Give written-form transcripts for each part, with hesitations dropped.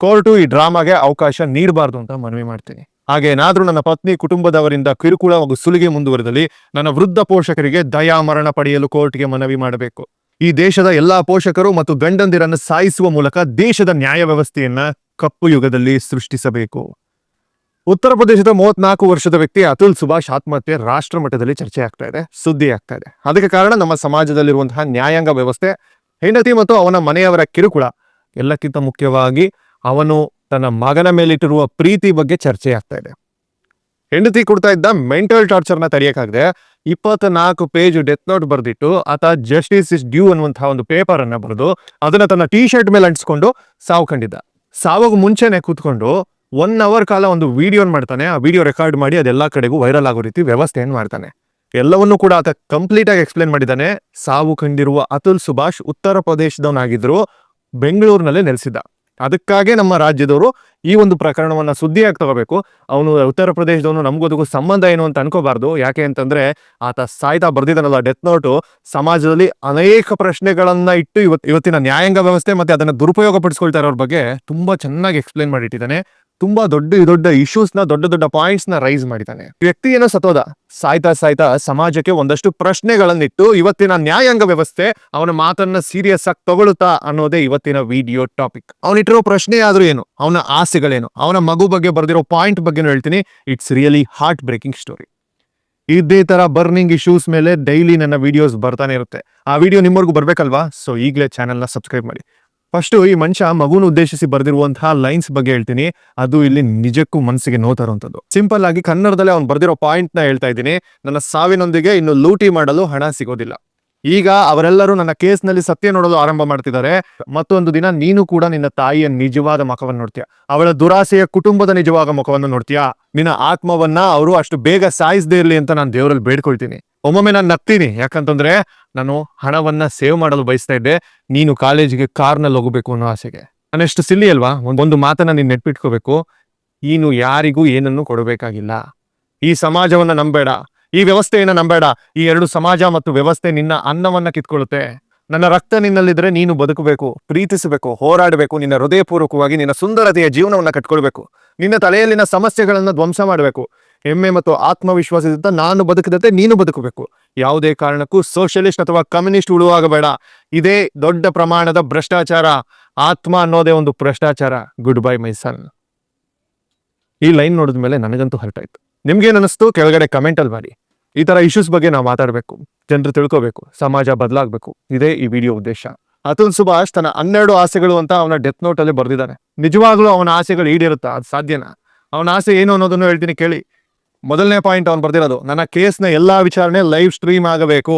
Court ಈ ಡ್ರಾಮಾಗೆ ಅವಕಾಶ ನೀಡಬಾರ್ದು ಅಂತ ಮನವಿ ಮಾಡ್ತೀನಿ. ಹಾಗೇನಾದ್ರೂ ನನ್ನ ಪತ್ನಿ ಕುಟುಂಬದವರಿಂದ ಕಿರುಕುಳ ಹಾಗೂ ಸುಲಿಗೆ ಮುಂದುವರೆದಲ್ಲಿ ನನ್ನ ವೃದ್ಧ ಪೋಷಕರಿಗೆ ದಯಾಮರಣ ಪಡೆಯಲು ಕೋರ್ಟ್ಗೆ ಮನವಿ ಮಾಡಬೇಕು. ಈ ದೇಶದ ಎಲ್ಲಾ ಪೋಷಕರು ಮತ್ತು ಗಂಡಂದಿರನ್ನು ಸಾಯಿಸುವ ಮೂಲಕ ದೇಶದ ನ್ಯಾಯ ವ್ಯವಸ್ಥೆಯನ್ನ ಕಪ್ಪು ಯುಗದಲ್ಲಿ ಸೃಷ್ಟಿಸಬೇಕು. ಉತ್ತರ ಪ್ರದೇಶದ 34 ವರ್ಷದ ವ್ಯಕ್ತಿ ಅತುಲ್ ಸುಭಾಷ್ ಆತ್ಮಹತ್ಯೆ ರಾಷ್ಟ್ರ ಮಟ್ಟದಲ್ಲಿ ಚರ್ಚೆ ಆಗ್ತಾ ಇದೆ, ಸುದ್ದಿ ಆಗ್ತಾ ಇದೆ. ಅದಕ್ಕೆ ಕಾರಣ ನಮ್ಮ ಸಮಾಜದಲ್ಲಿರುವಂತಹ ನ್ಯಾಯಾಂಗ ವ್ಯವಸ್ಥೆ, ಹೆಂಡತಿ ಮತ್ತು ಅವನ ಮನೆಯವರ ಕಿರುಕುಳ, ಎಲ್ಲಕ್ಕಿಂತ ಮುಖ್ಯವಾಗಿ ಅವನು ತನ್ನ ಮಗನ ಮೇಲಿಟ್ಟಿರುವ ಪ್ರೀತಿ ಬಗ್ಗೆ ಚರ್ಚೆ ಆಗ್ತಾ ಇದೆ. ಹೆಂಡತಿ ಕೊಡ್ತಾ ಇದ್ದ ಮೆಂಟಲ್ ಟಾರ್ಚರ್ನ ತಡೆಯಕ್ಕಾಗದೆ 24 ಪೇಜ್ ಡೆತ್ ನೋಟ್ ಬರೆದಿಟ್ಟು ಆತ ಜಸ್ಟಿಸ್ ಇಸ್ ಡ್ಯೂ ಅನ್ನುವಂತಹ ಒಂದು ಪೇಪರ್ ಅನ್ನ ಬರೆದು ಅದನ್ನ ತನ್ನ ಟೀ ಶರ್ಟ್ ಮೇಲೆ ಅಂಟಿಸ್ಕೊಂಡು ಸಾವು ಕಂಡಿದ್ದ. ಸಾವಾಗ ಮುಂಚೆನೆ ಕೂತ್ಕೊಂಡು 1 ಅವರ್ ಕಾಲ ಒಂದು ವಿಡಿಯೋನ್ ಮಾಡ್ತಾನೆ. ಆ ವಿಡಿಯೋ ರೆಕಾರ್ಡ್ ಮಾಡಿ ಅದೆಲ್ಲಾ ಕಡೆಗೂ ವೈರಲ್ ಆಗೋ ರೀತಿ ವ್ಯವಸ್ಥೆಯನ್ನು ಮಾಡ್ತಾನೆ. ಎಲ್ಲವನ್ನೂ ಕೂಡ ಆತ ಕಂಪ್ಲೀಟ್ ಆಗಿ ಎಕ್ಸ್ಪ್ಲೇನ್ ಮಾಡಿದ್ದಾನೆ. ಸಾವು ಕಂಡಿರುವ ಅತುಲ್ ಸುಭಾಷ್ ಉತ್ತರ ಪ್ರದೇಶದವನಾಗಿದ್ರು, ಬೆಂಗಳೂರಿನಲ್ಲೇ ನೆಲೆಸಿದ್ದ. ಅದಕ್ಕಾಗಿ ನಮ್ಮ ರಾಜ್ಯದವರು ಈ ಒಂದು ಪ್ರಕರಣವನ್ನ ಸುದ್ದಿಯಾಗಿ ತಗೋಬೇಕು. ಅವನು ಉತ್ತರ ಪ್ರದೇಶದವನು, ನಮಗೋದಕ್ಕೂ ಸಂಬಂಧ ಏನು ಅಂತ ಅನ್ಕೋಬಾರ್ದು. ಯಾಕೆ ಅಂತಂದ್ರೆ ಆತ ಸಾಯ್ತಾ ಬರ್ದಿದ್ದಾನಲ್ಲ ಡೆತ್ ನೋಟು, ಸಮಾಜದಲ್ಲಿ ಅನೇಕ ಪ್ರಶ್ನೆಗಳನ್ನ ಇಟ್ಟು ಇವತ್ತಿನ ನ್ಯಾಯಾಂಗ ವ್ಯವಸ್ಥೆ ಮತ್ತೆ ಅದನ್ನ ದುರುಪಯೋಗ ಪಡಿಸ್ಕೊಳ್ತಾ ಇರೋರ ಬಗ್ಗೆ ತುಂಬಾ ಚೆನ್ನಾಗಿ ಎಕ್ಸ್ಪ್ಲೇನ್ ಮಾಡಿಟ್ಟಿದ್ದಾನೆ. ತುಂಬಾ ದೊಡ್ಡ ಇಶ್ಯೂಸ್ ನ ದೊಡ್ಡ ಪಾಯಿಂಟ್ಸ್ ನ ರೈಸ್ ಮಾಡಿದ್ದಾನೆ. ವ್ಯಕ್ತಿ ಏನೋ ಸತ್ತೋದ, ಸಾಯ್ತಾ ಸಮಾಜಕ್ಕೆ ಒಂದಷ್ಟು ಪ್ರಶ್ನೆಗಳನ್ನಿಟ್ಟು ಇವತ್ತಿನ ನ್ಯಾಯಾಂಗ ವ್ಯವಸ್ಥೆ ಅವನ ಮಾತನ್ನ ಸೀರಿಯಸ್ ಆಗಿ ತಗೊಳುತ್ತಾ ಅನ್ನೋದೇ ಇವತ್ತಿನ ವಿಡಿಯೋ ಟಾಪಿಕ್. ಅವನಿಟ್ಟಿರೋ ಪ್ರಶ್ನೆ ಆದ್ರೂ ಏನು, ಅವನ ಆಸೆಗಳೇನು, ಅವನ ಮಗು ಬಗ್ಗೆ ಬರೆದಿರೋ ಪಾಯಿಂಟ್ ಬಗ್ಗೆ ಹೇಳ್ತೀನಿ. It's really heart breaking story. ಇದೇ ತರ ಬರ್ನಿಂಗ್ ಇಶ್ಯೂಸ್ ಮೇಲೆ ಡೈಲಿ ನನ್ನ ವಿಡಿಯೋಸ್ ಬರ್ತಾನೆ ಇರುತ್ತೆ. ಆ ವಿಡಿಯೋ ನಿಮ್ಮವರೆಗೂ ಬರ್ಬೇಕಲ್ವಾ? ಸೊ ಈಗಲೇ ಚಾನೆಲ್ನ ಸಬ್ಸ್ಕ್ರೈಬ್ ಮಾಡಿ. ಫಸ್ಟ್ ಈ ಮನುಷ್ಯ ಮಗುನ ಉದ್ದೇಶಿಸಿ ಬರೆದಿರುವಂತಹ ಲೈನ್ಸ್ ಬಗ್ಗೆ ಹೇಳ್ತೀನಿ. ಅದು ಇಲ್ಲಿ ನಿಜಕ್ಕೂ ಮನಸ್ಸಿಗೆ ನೋವು ತರುವಂಥದ್ದು. ಸಿಂಪಲ್ ಆಗಿ ಕನ್ನಡದಲ್ಲೇ ಅವ್ನು ಬರೆದಿರೋ ಪಾಯಿಂಟ್ ನ ಹೇಳ್ತಾ ಇದ್ದೀನಿ. ನನ್ನ ಸಾವಿನೊಂದಿಗೆ ಇನ್ನು ಲೂಟಿ ಮಾಡಲು ಹಣ ಸಿಗೋದಿಲ್ಲ. ಈಗ ಅವರೆಲ್ಲರೂ ನನ್ನ ಕೇಸ್ನಲ್ಲಿ ಸತ್ಯ ನೋಡಲು ಆರಂಭ ಮಾಡ್ತಿದ್ದಾರೆ. ಮತ್ತೊಂದು ದಿನ ನೀನು ಕೂಡ ನಿನ್ನ ತಾಯಿಯ ನಿಜವಾದ ಮುಖವನ್ನು ನೋಡ್ತೀಯ, ಅವಳ ದುರಾಸೆಯ ಕುಟುಂಬದ ನಿಜವಾದ ಮುಖವನ್ನು ನೋಡ್ತೀಯಾ. ನಿನ್ನ ಆತ್ಮವನ್ನ ಅವರು ಅಷ್ಟು ಬೇಗ ಸಾಯಿಸದೇ ಇರ್ಲಿ ಅಂತ ನಾನು ದೇವರಲ್ಲಿ ಬೇಡ್ಕೊಳ್ತೀನಿ. ಒಮ್ಮೊಮ್ಮೆ ನಾನು ನಗ್ತೀನಿ, ಯಾಕಂತಂದ್ರೆ ನಾನು ಹಣವನ್ನ ಸೇವ್ ಮಾಡಲು ಬಯಸ್ತಾ ಇದ್ದೆ, ನೀನು ಕಾಲೇಜಿಗೆ ಕಾರ್ನಲ್ಲಿ ಹೋಗಬೇಕು ಅನ್ನೋ ಆಸೆಗೆ. ನಾನು ಎಷ್ಟು ಸಿಲ್ಲಿ ಅಲ್ವಾ? ಒಂದು ಮಾತನ್ನ ನೀನ್ ನೆಟ್ಬಿಟ್ಕೋಬೇಕು, ನೀನು ಯಾರಿಗೂ ಏನನ್ನು ಕೊಡಬೇಕಾಗಿಲ್ಲ. ಈ ಸಮಾಜವನ್ನ ನಂಬೇಡ, ಈ ವ್ಯವಸ್ಥೆಯನ್ನ ನಂಬೇಡ. ಈ ಎರಡು ಸಮಾಜ ಮತ್ತು ವ್ಯವಸ್ಥೆ ನಿನ್ನ ಅನ್ನವನ್ನ ಕಿತ್ಕೊಳ್ಳುತ್ತೆ. ನನ್ನ ರಕ್ತ ನಿನ್ನಲ್ಲಿದ್ರೆ ನೀನು ಬದುಕಬೇಕು, ಪ್ರೀತಿಸಬೇಕು, ಹೋರಾಡಬೇಕು, ನಿನ್ನ ಹೃದಯಪೂರ್ವಕವಾಗಿ ನಿನ್ನ ಸುಂದರತೆಯ ಜೀವನವನ್ನ ಕಟ್ಕೊಳ್ಬೇಕು. ನಿನ್ನ ತಲೆಯಲ್ಲಿನ ಸಮಸ್ಯೆಗಳನ್ನ ಧ್ವಂಸ ಮಾಡಬೇಕು. ಹೆಮ್ಮೆ ಮತ್ತು ಆತ್ಮವಿಶ್ವಾಸದಿಂದ ನಾನು ಬದುಕದಂತೆ ನೀನು ಬದುಕಬೇಕು. ಯಾವುದೇ ಕಾರಣಕ್ಕೂ ಸೋಷಿಯಲಿಸ್ಟ್ ಅಥವಾ ಕಮ್ಯುನಿಸ್ಟ್ ಉಳುವಾಗಬೇಡ. ಇದೇ ದೊಡ್ಡ ಪ್ರಮಾಣದ ಭ್ರಷ್ಟಾಚಾರ. ಆತ್ಮ ಅನ್ನೋದೇ ಒಂದು ಭ್ರಷ್ಟಾಚಾರ. ಗುಡ್ ಬೈ ಮೈ ಸನ್. ಈ ಲೈನ್ ನೋಡಿದ ಮೇಲೆ ನನಗಂತೂ ಹರ್ಟ್ ಆಯ್ತು. ನಿಮ್ಗೇನ್ ಅನಿಸ್ತು ಕೆಳಗಡೆ ಕಮೆಂಟ್ ಅಲ್ಲಿ ಮಾಡಿ. ಈ ತರ ಇಶ್ಯೂಸ್ ಬಗ್ಗೆ ನಾವು ಮಾತಾಡ್ಬೇಕು, ಜನರು ತಿಳ್ಕೋಬೇಕು, ಸಮಾಜ ಬದಲಾಗಬೇಕು. ಇದೇ ಈ ವಿಡಿಯೋ ಉದ್ದೇಶ. ಅತುಲ್ ಸುಭಾಷ್ ತನ್ನ 12 ಆಸೆಗಳು ಅಂತ ಅವನ ಡೆತ್ ನೋಟ್ ಅಲ್ಲಿ ಬರ್ದಿದ್ದಾನೆ. ನಿಜವಾಗ್ಲೂ ಅವನ ಆಸೆಗಳು ಈಡೇರುತ್ತಾ? ಅದು ಸಾಧ್ಯನಾ? ಅವನ ಆಸೆ ಏನು ಅನ್ನೋದನ್ನು ಹೇಳ್ತೀನಿ ಕೇಳಿ. ಮೊದಲನೇ ಪಾಯಿಂಟ್ ಅವನು ಬರ್ದಿರೋದು, ನನ್ನ ಕೇಸ್ನ ಎಲ್ಲಾ ವಿಚಾರಣೆ ಲೈವ್ ಸ್ಟ್ರೀಮ್ ಆಗಬೇಕು.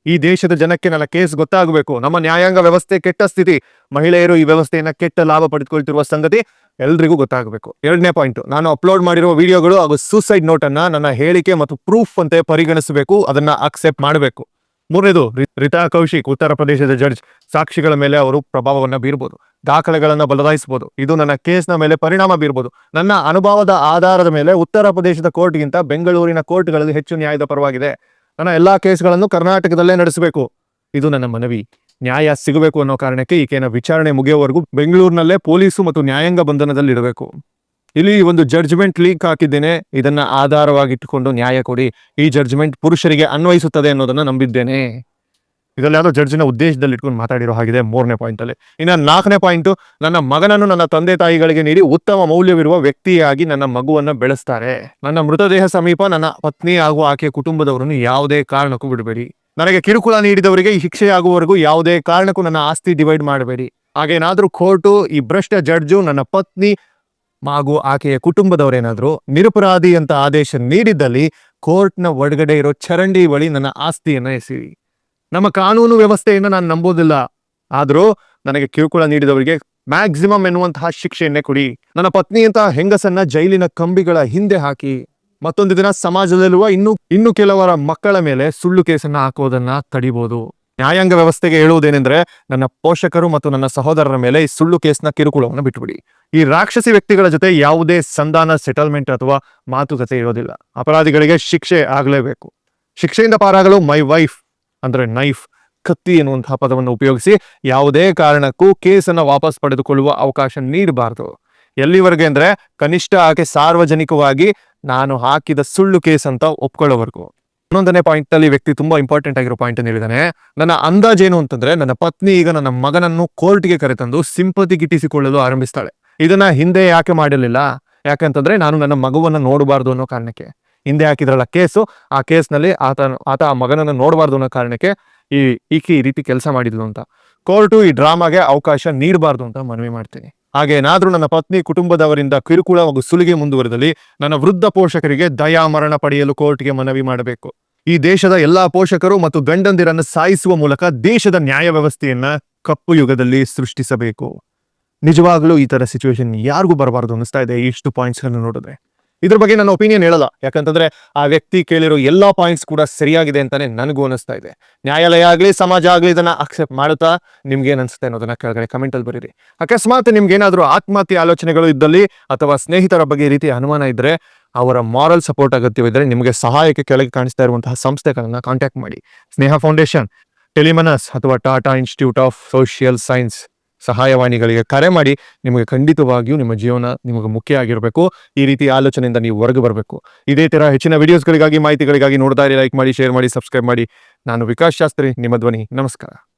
ಈ ದೇಶದ ಜನಕ್ಕೆ ನನ್ನ ಕೇಸ್ ಗೊತ್ತಾಗಬೇಕು. ನಮ್ಮ ನ್ಯಾಯಾಂಗ ವ್ಯವಸ್ಥೆ ಕೆಟ್ಟ ಸ್ಥಿತಿ, ಮಹಿಳೆಯರು ಈ ವ್ಯವಸ್ಥೆಯನ್ನ ಕೆಟ್ಟ ಲಾಭ ಪಡೆದುಕೊಳ್ತಿರುವ ಸಂಗತಿ ಎಲ್ರಿಗೂ ಗೊತ್ತಾಗಬೇಕು. 2ನೇ ಪಾಯಿಂಟ್, ನಾನು ಅಪ್ಲೋಡ್ ಮಾಡಿರುವ ವಿಡಿಯೋಗಳು ಹಾಗೂ ಸೂಸೈಡ್ ನೋಟ್ ಅನ್ನ ನನ್ನ ಹೇಳಿಕೆ ಮತ್ತು ಪ್ರೂಫ್ ಅಂತೆ ಪರಿಗಣಿಸಬೇಕು, ಅದನ್ನ ಅಕ್ಸೆಪ್ಟ್ ಮಾಡಬೇಕು. 3ನೇದು, ರಿತಾ ಕೌಶಿಕ್ ಉತ್ತರ ಪ್ರದೇಶದ ಜಡ್ಜ್, ಸಾಕ್ಷಿಗಳ ಮೇಲೆ ಅವರು ಪ್ರಭಾವವನ್ನ ಬೀರ್ಬೋದು, ದಾಖಲೆಗಳನ್ನ ಬದಲಾಯಿಸಬಹುದು. ಇದು ನನ್ನ ಕೇಸ್ನ ಮೇಲೆ ಪರಿಣಾಮ ಬೀರ್ಬೋದು. ನನ್ನ ಅನುಭವದ ಆಧಾರದ ಮೇಲೆ ಉತ್ತರ ಪ್ರದೇಶದ ಕೋರ್ಟ್ಗಿಂತ ಬೆಂಗಳೂರಿನ ಕೋರ್ಟ್ಗಳಲ್ಲಿ ಹೆಚ್ಚು ನ್ಯಾಯದ ಪರವಾಗಿದೆ. ನನ್ನ ಎಲ್ಲಾ ಕೇಸ್ಗಳನ್ನು ಕರ್ನಾಟಕದಲ್ಲೇ ನಡೆಸಬೇಕು. ಇದು ನನ್ನ ಮನವಿ. ನ್ಯಾಯ ಸಿಗಬೇಕು ಅನ್ನೋ ಕಾರಣಕ್ಕೆ ಈಕೆನ ವಿಚಾರಣೆ ಮುಗಿಯುವವರೆಗೂ ಬೆಂಗಳೂರಿನಲ್ಲೇ ಪೊಲೀಸು ಮತ್ತು ನ್ಯಾಯಾಂಗ ಬಂಧನದಲ್ಲಿ ಇಡಬೇಕು. ಇಲ್ಲಿ ಒಂದು ಜಡ್ಜ್ಮೆಂಟ್ ಲೀಕ್ ಹಾಕಿದ್ದೇನೆ, ಇದನ್ನ ಆಧಾರವಾಗಿಟ್ಟುಕೊಂಡು ನ್ಯಾಯ ಕೊಡಿ. ಈ ಜಡ್ಜ್ಮೆಂಟ್ ಪುರುಷರಿಗೆ ಅನ್ವಯಿಸುತ್ತದೆ ಅನ್ನೋದನ್ನ ನಂಬಿದ್ದೇನೆ. ಇದರಲ್ಲಿ ಯಾವ್ದೋ ಜಡ್ಜಿನ ಉದ್ದೇಶದಲ್ಲಿ ಇಟ್ಕೊಂಡು ಮಾತಾಡಿರೋ ಹಾಗಿದೆ 3ನೇ ಪಾಯಿಂಟ್ ಅಲ್ಲಿ. ಇನ್ನು 4ನೇ ಪಾಯಿಂಟ್, ನನ್ನ ಮಗನನ್ನು ನನ್ನ ತಂದೆ ತಾಯಿಗಳಿಗೆ ನೀಡಿ ಉತ್ತಮ ಮೌಲ್ಯವಿರುವ ವ್ಯಕ್ತಿಯಾಗಿ ನನ್ನ ಮಗುವನ್ನ ಬೆಳೆಸ್ತಾರೆ. ನನ್ನ ಮೃತದೇಹ ಸಮೀಪ ನನ್ನ ಪತ್ನಿ ಹಾಗೂ ಆಕೆಯ ಕುಟುಂಬದವರನ್ನು ಯಾವುದೇ ಕಾರಣಕ್ಕೂ ಬಿಡಬೇಡಿ. ನನಗೆ ಕಿರುಕುಳ ನೀಡಿದವರಿಗೆ ಈ ಶಿಕ್ಷೆಯಾಗುವವರೆಗೂ ಯಾವುದೇ ಕಾರಣಕ್ಕೂ ನನ್ನ ಆಸ್ತಿ ಡಿವೈಡ್ ಮಾಡಬೇಡಿ. ಹಾಗೇನಾದ್ರೂ ಕೋರ್ಟು ಈ ಭ್ರಷ್ಟ ಜಡ್ಜು ನನ್ನ ಪತ್ನಿ ಹಾಗೂ ಆಕೆಯ ಕುಟುಂಬದವರೇನಾದ್ರೂ ನಿರಪರಾಧಿ ಅಂತ ಆದೇಶ ನೀಡಿದ್ದಲ್ಲಿ ಕೋರ್ಟ್ನ ಒಳಗಡೆ ಇರೋ ಚರಂಡಿ ಬಳಿ ನನ್ನ ಆಸ್ತಿಯನ್ನ ಎಸಿರಿ. ನಮ್ಮ ಕಾನೂನು ವ್ಯವಸ್ಥೆಯನ್ನು ನಾನು ನಂಬೋದಿಲ್ಲ, ಆದ್ರೂ ನನಗೆ ಕಿರುಕುಳ ನೀಡಿದವರಿಗೆ ಮ್ಯಾಕ್ಸಿಮಮ್ ಎನ್ನುವಂತಹ ಶಿಕ್ಷೆಯನ್ನೇ ಕೊಡಿ. ನನ್ನ ಪತ್ನಿಯಂತಹ ಹೆಂಗಸನ್ನ ಜೈಲಿನ ಕಂಬಿಗಳ ಹಿಂದೆ ಹಾಕಿ. ಮತ್ತೊಂದು ದಿನ ಸಮಾಜದಲ್ಲಿರುವ ಇನ್ನು ಕೆಲವರ ಮಕ್ಕಳ ಮೇಲೆ ಸುಳ್ಳು ಕೇಸನ್ನ ಹಾಕೋದನ್ನ ತಡಿಬಹುದು. ನ್ಯಾಯಾಂಗ ವ್ಯವಸ್ಥೆಗೆ ಹೇಳುವುದೇನೆಂದ್ರೆ, ನನ್ನ ಪೋಷಕರು ಮತ್ತು ನನ್ನ ಸಹೋದರರ ಮೇಲೆ ಈ ಸುಳ್ಳು ಕೇಸ್ನ ಕಿರುಕುಳವನ್ನು ಬಿಟ್ಟುಬಿಡಿ. ಈ ರಾಕ್ಷಸಿ ವ್ಯಕ್ತಿಗಳ ಜೊತೆ ಯಾವುದೇ ಸಂಧಾನ, ಸೆಟಲ್ಮೆಂಟ್ ಅಥವಾ ಮಾತುಕತೆ ಇರೋದಿಲ್ಲ. ಅಪರಾಧಿಗಳಿಗೆ ಶಿಕ್ಷೆ ಆಗಲೇಬೇಕು. ಶಿಕ್ಷೆಯಿಂದ ಪಾರಾಗಲು ಮೈ ವೈಫ್ ಅಂದ್ರೆ ನೈಫ್ ಕತ್ತಿ ಎನ್ನುವಂತಹ ಪದವನ್ನು ಉಪಯೋಗಿಸಿ ಯಾವುದೇ ಕಾರಣಕ್ಕೂ ಕೇಸನ್ನ ವಾಪಸ್ ಪಡೆದುಕೊಳ್ಳುವ ಅವಕಾಶ ನೀಡಬಾರದು. ಎಲ್ಲಿವರೆಗೆ ಅಂದ್ರೆ ಕನಿಷ್ಠ ಆಕೆ ಸಾರ್ವಜನಿಕವಾಗಿ ನಾನು ಹಾಕಿದ ಸುಳ್ಳು ಕೇಸ್ ಅಂತ ಒಪ್ಕೊಳ್ಳೋವರೆಗೂ. 11ನೇ ಪಾಯಿಂಟ್ ಅಲ್ಲಿ ವ್ಯಕ್ತಿ ತುಂಬಾ ಇಂಪಾರ್ಟೆಂಟ್ ಆಗಿರೋ ಪಾಯಿಂಟ್ ಅನ್ನು ಹೇಳಿದಾನೆ. ನನ್ನ ಅಂದಾಜೇನು ಅಂತಂದ್ರೆ ನನ್ನ ಪತ್ನಿ ಈಗ ನನ್ನ ಮಗನನ್ನು ಕೋರ್ಟ್ಗೆ ಕರೆತಂದು ಸಿಂಪತಿ ಗಿಟ್ಟಿಸಿಕೊಳ್ಳಲು ಆರಂಭಿಸ್ತಾಳೆ. ಇದನ್ನ ಹಿಂದೆ ಯಾಕೆ ಮಾಡಲಿಲ್ಲ? ಯಾಕಂತಂದ್ರೆ ನಾನು ನನ್ನ ಮಗುವನ್ನ ನೋಡಬಾರ್ದು ಅನ್ನೋ ಕಾರಣಕ್ಕೆ. ಹಿಂದೆ ಹಾಕಿದ್ರಲ್ಲ ಕೇಸು, ಆ ಕೇಸ್ನಲ್ಲಿ ಆತ ಆ ಮಗನನ್ನು ನೋಡಬಾರ್ದು ಅನ್ನೋ ಕಾರಣಕ್ಕೆ ಈಕೆ ಈ ರೀತಿ ಕೆಲಸ ಮಾಡಿದ್ಲು ಅಂತ. ಕೋರ್ಟು ಈ ಡ್ರಾಮಾಗೆ ಅವಕಾಶ ನೀಡಬಾರ್ದು ಅಂತ ಮನವಿ ಮಾಡ್ತೀನಿ. ಹಾಗೆ ಏನಾದ್ರೂ ನನ್ನ ಪತ್ನಿ ಕುಟುಂಬದವರಿಂದ ಕಿರುಕುಳ ಹಾಗೂ ಸುಲಿಗೆ ಮುಂದುವರೆದಲ್ಲಿ ನನ್ನ ವೃದ್ಧ ಪೋಷಕರಿಗೆ ದಯಾಮರಣ ಪಡೆಯಲು ಕೋರ್ಟ್ಗೆ ಮನವಿ ಮಾಡಬೇಕು. ಈ ದೇಶದ ಎಲ್ಲಾ ಪೋಷಕರು ಮತ್ತು ಗಂಡಂದಿರನ್ನು ಸಾಯಿಸುವ ಮೂಲಕ ದೇಶದ ನ್ಯಾಯ ವ್ಯವಸ್ಥೆಯನ್ನ ಕಪ್ಪು ಯುಗದಲ್ಲಿ ಸೃಷ್ಟಿಸಬೇಕು. ನಿಜವಾಗ್ಲೂ ಈ ತರ ಸಿಚುವೇಶನ್ ಯಾರಿಗೂ ಬರಬಾರ್ದು ಅನಿಸ್ತಾ ಇದೆ ಇಷ್ಟು ಪಾಯಿಂಟ್ಸ್ ಗಳನ್ನು ನೋಡಿದ್ರೆ. ಇದ್ರ ಬಗ್ಗೆ ನನ್ನ ಒಪಿನಿಯನ್ ಹೇಳಲ್ಲ, ಯಾಕಂತಂದ್ರೆ ಆ ವ್ಯಕ್ತಿ ಕೇಳಿರೋ ಎಲ್ಲಾ ಪಾಯಿಂಟ್ಸ್ ಕೂಡ ಸರಿಯಾಗಿದೆ ಅಂತಾನೆ ನನಗೂ ಅನಿಸ್ತಾ ಇದೆ. ನ್ಯಾಯಾಲಯ ಆಗ್ಲಿ ಸಮಾಜ ಆಗ್ಲಿ ಇದನ್ನ ಅಕ್ಸೆಪ್ಟ್ ಮಾಡುತ್ತಾ ನಿಮ್ಗೆ ಏನ್ ಅನ್ಸುತ್ತೆ ಅನ್ನೋದನ್ನ ಕೆಳಗಡೆ ಕಮೆಂಟ್ ಅಲ್ಲಿ ಬರೀರಿ. ಅಕಸ್ಮಾತ್ ನಿಮ್ಗೆ ಏನಾದ್ರೂ ಆತ್ಮಹತ್ಯೆ ಆಲೋಚನೆಗಳು ಇದ್ದಲ್ಲಿ ಅಥವಾ ಸ್ನೇಹಿತರ ಬಗ್ಗೆ ಈ ರೀತಿ ಅನುಮಾನ ಇದ್ರೆ, ಅವರ ಮಾರಲ್ ಸಪೋರ್ಟ್ ಅಗತ್ಯವಿದ್ರೆ ನಿಮಗೆ ಸಹಾಯಕ್ಕೆ ಕೆಳಗೆ ಕಾಣಿಸ್ತಾ ಇರುವಂತಹ ಸಂಸ್ಥೆಗಳನ್ನ ಕಾಂಟ್ಯಾಕ್ಟ್ ಮಾಡಿ. ಸ್ನೇಹ ಫೌಂಡೇಶನ್, ಟೆಲಿಮನಸ್ ಅಥವಾ Tata institute of social science ಸಹಾಯವಾಣಿಗಳಿಗೆ ಕರೆ ಮಾಡಿ. ನಿಮಗೆ ಖಂಡಿತವಾಗಿಯೂ ನಿಮ್ಮ ಜೀವನ ನಿಮಗೆ ಮುಖ್ಯ ಆಗಿರಬೇಕು. ಈ ರೀತಿ ಆಲೋಚನೆಯಿಂದ ನೀವು ಹೊರಗೆ ಬರಬೇಕು. ಇದೇ ತರ ಹೆಚ್ಚಿನ ವಿಡಿಯೋಸ್ಗಳಿಗಾಗಿ ಮಾಹಿತಿಗಳಿಗಾಗಿ ನೋಡ್ತಾ ಇರಿ. ಲೈಕ್ ಮಾಡಿ, ಶೇರ್ ಮಾಡಿ, ಸಬ್ಸ್ಕ್ರೈಬ್ ಮಾಡಿ. ನಾನು ವಿಕಾಸ್ ಶಾಸ್ತ್ರಿ, ನಿಮ್ಮ ಧ್ವನಿ. ನಮಸ್ಕಾರ.